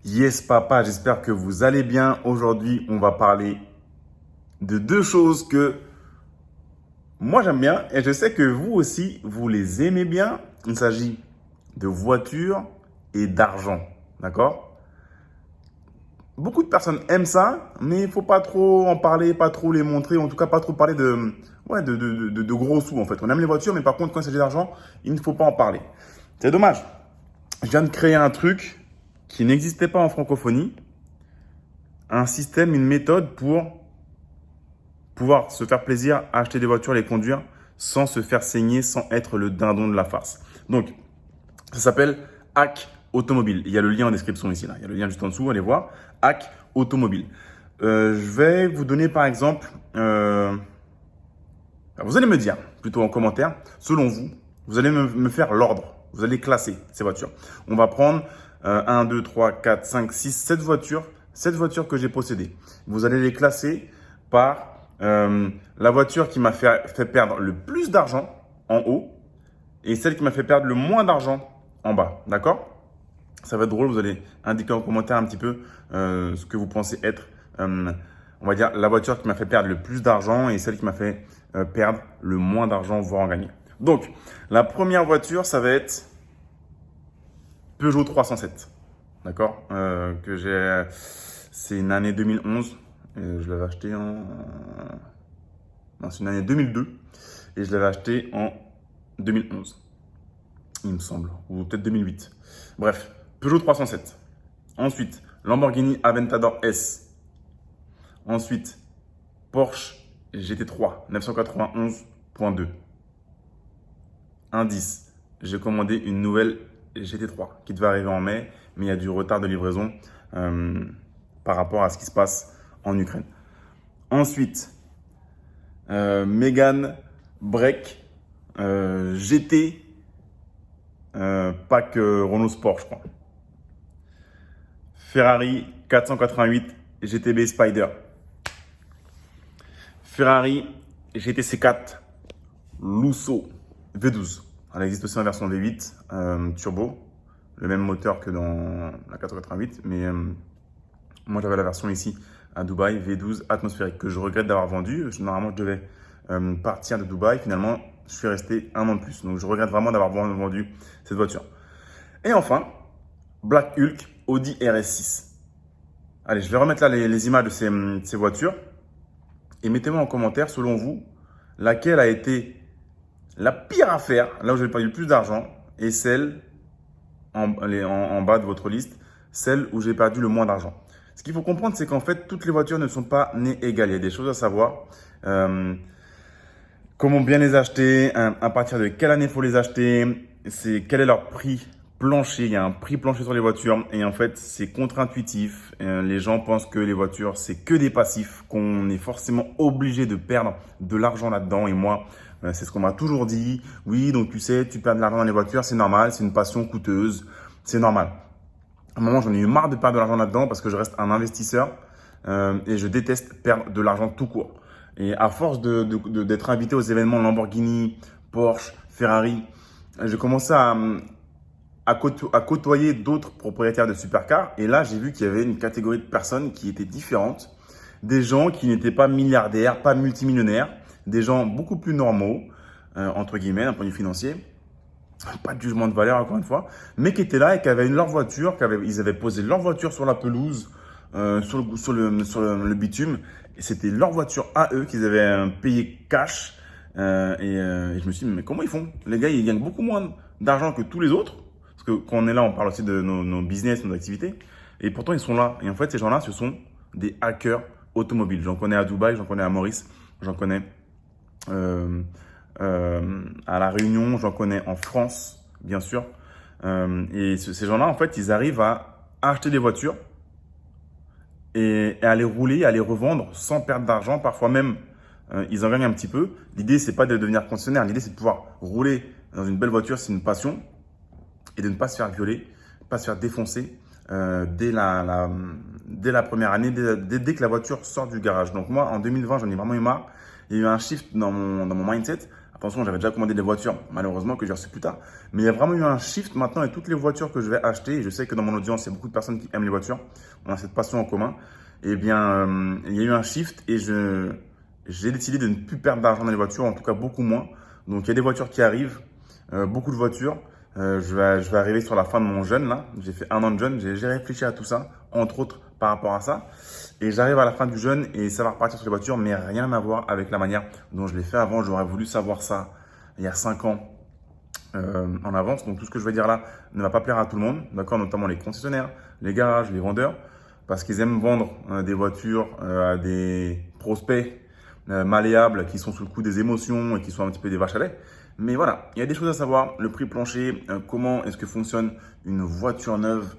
Yes papa, j'espère que vous allez bien. Aujourd'hui, on va parler de deux choses que moi j'aime bien et je sais que vous aussi, vous les aimez bien. Il s'agit de voitures et d'argent, d'accord? Beaucoup de personnes aiment ça, mais il ne faut pas trop en parler, pas trop les montrer, en tout cas pas trop parler de gros sous en fait. On aime les voitures, mais par contre quand il s'agit d'argent, il ne faut pas en parler. C'est dommage. Je viens de créer un truc qui n'existait pas en francophonie, un système, une méthode pour pouvoir se faire plaisir, acheter des voitures, les conduire sans se faire saigner, sans être le dindon de la farce. Donc, ça s'appelle Hack Automobile. Il y a le lien en description ici. Là. Il y a le lien juste en dessous, allez voir. Hack Automobile. Je vais vous donner par exemple, vous allez me dire, plutôt en commentaire, selon vous, vous allez me faire l'ordre. Vous allez classer ces voitures. On va prendre 1, 2, 3, 4, 5, 6, 7 voitures. 7 voitures que j'ai possédées. Vous allez les classer par la voiture qui m'a fait perdre le plus d'argent en haut et celle qui m'a fait perdre le moins d'argent en bas. D'accord? Ça va être drôle. Vous allez indiquer en commentaire un petit peu ce que vous pensez être, on va dire, la voiture qui m'a fait perdre le plus d'argent et celle qui m'a fait perdre le moins d'argent, voire en gagner. Donc, la première voiture, ça va être Peugeot 307. D'accord? C'est une année 2011. Je l'avais acheté non, c'est une année 2002. Et je l'avais acheté en 2011. Il me semble. Ou peut-être 2008. Bref, Peugeot 307. Ensuite, Lamborghini Aventador S. Ensuite, Porsche GT3 991.2. Indice, j'ai commandé une nouvelle GT3 qui devait arriver en mai, mais il y a du retard de livraison par rapport à ce qui se passe en Ukraine. Ensuite, Mégane Break GT pack Renault Sport, je crois. Ferrari 488 GTB Spider. Ferrari GTC4 Lusso V12. Elle existe aussi en version V8 turbo, le même moteur que dans la 488, mais moi j'avais la version ici à Dubaï V12 atmosphérique que je regrette d'avoir vendu. Normalement je devais partir de Dubaï, finalement je suis resté un an de plus, donc je regrette vraiment d'avoir vendu cette voiture. Et enfin, Black Hulk Audi RS6. Allez, je vais remettre là les images de ces voitures et mettez-moi en commentaire selon vous laquelle a été la pire affaire, là où j'ai perdu le plus d'argent, et celle en bas de votre liste, celle où j'ai perdu le moins d'argent. Ce qu'il faut comprendre, c'est qu'en fait, toutes les voitures ne sont pas nées égales. Il y a des choses à savoir. Comment bien les acheter, à partir de quelle année il faut les acheter, quel est leur prix plancher. Il y a un prix plancher sur les voitures et en fait, c'est contre-intuitif. Les gens pensent que les voitures, c'est que des passifs, qu'on est forcément obligé de perdre de l'argent là-dedans. Et moi, c'est ce qu'on m'a toujours dit. Oui, donc tu sais, tu perds de l'argent dans les voitures, c'est normal, c'est une passion coûteuse, c'est normal. À un moment, j'en ai eu marre de perdre de l'argent là-dedans parce que je reste un investisseur et je déteste perdre de l'argent tout court. Et à force d'être invité aux événements Lamborghini, Porsche, Ferrari, j'ai commencé à côtoyer d'autres propriétaires de supercars. Et là, j'ai vu qu'il y avait une catégorie de personnes qui étaient différentes. Des gens qui n'étaient pas milliardaires, pas multimillionnaires, des gens beaucoup plus normaux, entre guillemets, d'un point de vue financier. Pas de jugement de valeur, encore une fois, mais qui étaient là et qui avaient leur voiture, ils avaient posé leur voiture sur la pelouse, sur le bitume. Et c'était leur voiture à eux qu'ils avaient payé cash. Et je me suis dit, mais comment ils font? Les gars, ils gagnent beaucoup moins d'argent que tous les autres. Parce que quand on est là, on parle aussi de nos business, nos activités. Et pourtant, ils sont là. Et en fait, ces gens-là, ce sont des hackers automobiles. J'en connais à Dubaï, j'en connais à Maurice, j'en connais à La Réunion, j'en connais en France, bien sûr. Et ces gens-là, en fait, ils arrivent à acheter des voitures et à les rouler, à les revendre sans perdre d'argent. Parfois même, ils en gagnent un petit peu. L'idée, c'est pas de devenir concessionnaire. L'idée, c'est de pouvoir rouler dans une belle voiture, c'est une passion. Et de ne pas se faire violer, pas se faire défoncer dès la première année, dès que la voiture sort du garage. Donc moi, en 2020, j'en ai vraiment eu marre. Il y a eu un shift dans mon mindset. À Attention, j'avais déjà commandé des voitures, malheureusement, que j'ai reçues plus tard. Mais il y a vraiment eu un shift maintenant et toutes les voitures que je vais acheter, et je sais que dans mon audience, il y a beaucoup de personnes qui aiment les voitures, on a cette passion en commun. Eh bien, il y a eu un shift et j'ai décidé de ne plus perdre d'argent dans les voitures, en tout cas beaucoup moins. Donc, il y a des voitures qui arrivent, beaucoup de voitures. Je vais arriver sur la fin de mon jeûne là. J'ai fait 1 an de jeûne. J'ai réfléchi à tout ça, entre autres par rapport à ça. Et j'arrive à la fin du jeûne et ça va repartir sur les voitures, mais rien à voir avec la manière dont je l'ai fait avant. J'aurais voulu savoir ça il y a 5 ans en avance. Donc tout ce que je vais dire là ne va pas plaire à tout le monde, d'accord, notamment les concessionnaires, les garages, les vendeurs, parce qu'ils aiment vendre des voitures à des prospects malléables qui sont sous le coup des émotions et qui sont un petit peu des vaches à lait. Mais voilà, il y a des choses à savoir, le prix plancher, comment est-ce que fonctionne une voiture neuve,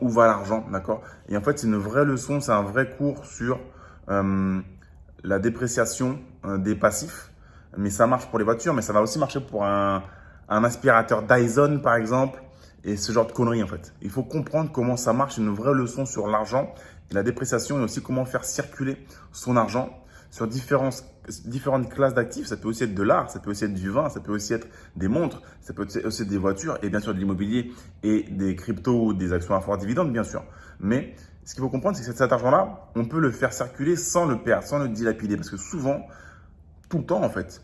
où va l'argent, d'accord? Et en fait, c'est une vraie leçon, c'est un vrai cours sur la dépréciation des passifs. Mais ça marche pour les voitures, mais ça va aussi marcher pour un aspirateur Dyson, par exemple, et ce genre de conneries, en fait. Il faut comprendre comment ça marche, une vraie leçon sur l'argent et la dépréciation, et aussi comment faire circuler son argent sur différentes classes d'actifs. Ça peut aussi être de l'art, ça peut aussi être du vin, ça peut aussi être des montres, ça peut aussi être des voitures et bien sûr de l'immobilier et des cryptos ou des actions à fort dividende, bien sûr. Mais ce qu'il faut comprendre, c'est que cet argent-là, on peut le faire circuler sans le perdre, sans le dilapider. Parce que souvent, tout le temps en fait,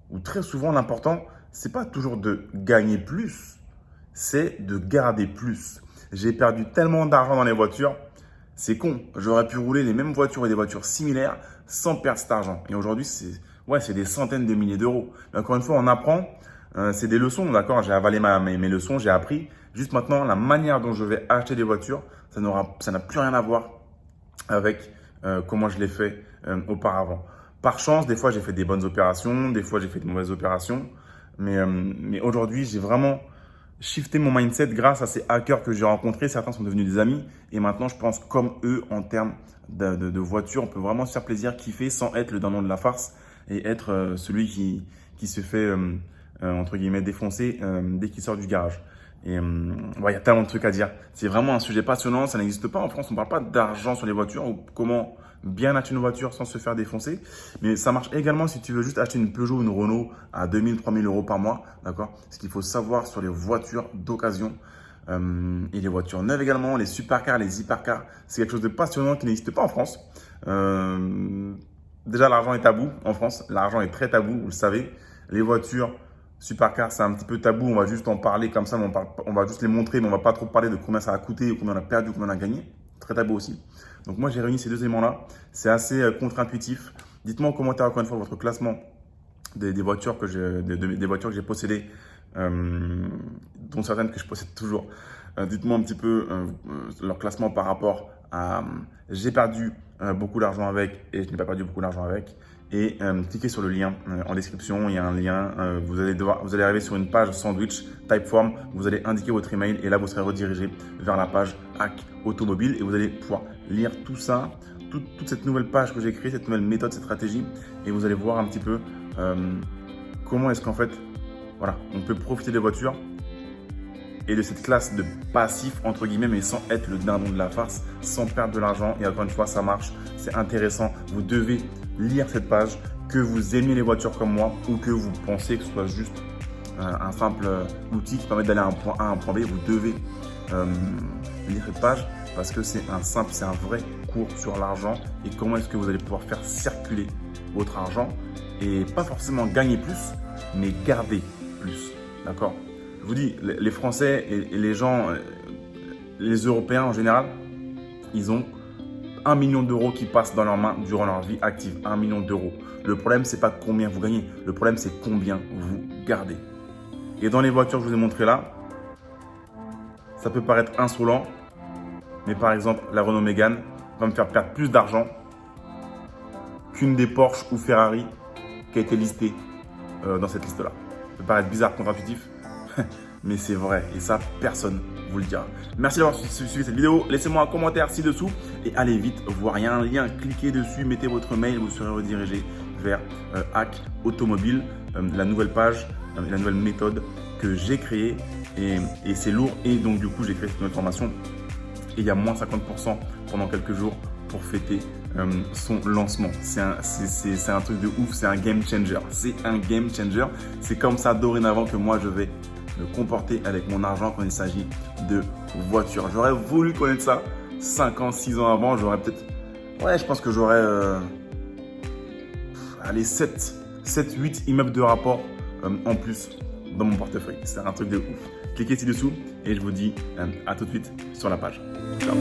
ou très souvent, l'important, c'est pas toujours de gagner plus, c'est de garder plus. J'ai perdu tellement d'argent dans les voitures. C'est con, j'aurais pu rouler les mêmes voitures et des voitures similaires sans perdre cet argent. Et aujourd'hui, c'est des centaines de milliers d'euros. Mais encore une fois, on apprend, c'est des leçons, d'accord? J'ai avalé mes leçons, j'ai appris. Juste maintenant, la manière dont je vais acheter des voitures, ça n'a plus rien à voir avec comment je l'ai fait auparavant. Par chance, des fois, j'ai fait des bonnes opérations, des fois, j'ai fait de mauvaises opérations. Mais aujourd'hui, j'ai vraiment shifter mon mindset grâce à ces hackers que j'ai rencontrés. Certains sont devenus des amis et maintenant je pense comme eux en termes de voiture. On peut vraiment se faire plaisir, kiffer sans être le dindon de la farce et être celui qui se fait entre guillemets défoncer dès qu'il sort du garage. Et il y a tellement de trucs à dire. C'est vraiment un sujet passionnant. Ça n'existe pas en France. On ne parle pas d'argent sur les voitures ou comment bien acheter une voiture sans se faire défoncer. Mais ça marche également si tu veux juste acheter une Peugeot ou une Renault à 2000, 3000 euros par mois. D'accord? Ce qu'il faut savoir sur les voitures d'occasion et les voitures neuves également, les supercars, les hypercars, c'est quelque chose de passionnant qui n'existe pas en France. Déjà, l'argent est tabou en France. L'argent est très tabou, vous le savez. Les voitures supercars, c'est un petit peu tabou. On va juste en parler comme ça, mais on va juste les montrer, mais on va pas trop parler de combien ça a coûté, ou combien on a perdu, ou combien on a gagné. Très tabou aussi. Donc moi, j'ai réuni ces deux éléments-là. C'est assez contre-intuitif. Dites-moi en commentaire encore une fois votre classement des voitures que j'ai possédées, dont certaines que je possède toujours. Dites-moi un petit peu leur classement par rapport à j'ai perdu beaucoup d'argent avec et je n'ai pas perdu beaucoup d'argent avec. Et cliquez sur le lien en description. Il y a un lien. Vous allez arriver sur une page sandwich Typeform. Vous allez indiquer votre email et là, vous serez redirigé vers la page Hack Automobile et vous allez pouvoir lire tout ça, toute cette nouvelle page que j'ai créée, cette nouvelle méthode, cette stratégie. Et vous allez voir un petit peu comment est-ce qu'en fait, voilà, on peut profiter des voitures et de cette classe de passif, entre guillemets, mais sans être le dindon de la farce, sans perdre de l'argent. Et encore une fois, ça marche, c'est intéressant. Vous devez lire cette page, que vous aimiez les voitures comme moi ou que vous pensez que ce soit juste un simple outil qui permet d'aller à un point A à un point B. Vous devez lire cette page parce que c'est un vrai cours sur l'argent et comment est-ce que vous allez pouvoir faire circuler votre argent et pas forcément gagner plus, mais garder plus. D'accord? Je vous dis, les Français et les gens, les Européens en général, ils ont 1 million d'euros qui passent dans leurs mains durant leur vie active. 1 million d'euros. Le problème, c'est pas combien vous gagnez. Le problème, c'est combien vous gardez. Et dans les voitures que je vous ai montrées là, ça peut paraître insolent, mais par exemple, la Renault Mégane va me faire perdre plus d'argent qu'une des Porsche ou Ferrari qui a été listée dans cette liste-là. Ça peut paraître bizarre, contre-intuitif, mais c'est vrai et ça, personne vous le dira. Merci d'avoir suivi cette vidéo. Laissez-moi un commentaire ci-dessous et allez vite voir. Il y a un lien, cliquez dessus, mettez votre mail, vous serez redirigé vers Hack Automobile, la nouvelle page, la nouvelle méthode que j'ai créée et c'est lourd. Et donc du coup, j'ai créé cette nouvelle formation et il y a moins 50% pendant quelques jours pour fêter son lancement. C'est un truc de ouf, c'est un game changer. C'est un game changer. C'est comme ça dorénavant que moi je vais me comporter avec mon argent quand il s'agit de voiture. J'aurais voulu connaître ça 5 ans, 6 ans avant. J'aurais peut-être... Ouais, je pense que j'aurais... allez, 7, 8 immeubles de rapport en plus dans mon portefeuille. C'est un truc de ouf. Cliquez ci-dessous et je vous dis à tout de suite sur la page. Ciao.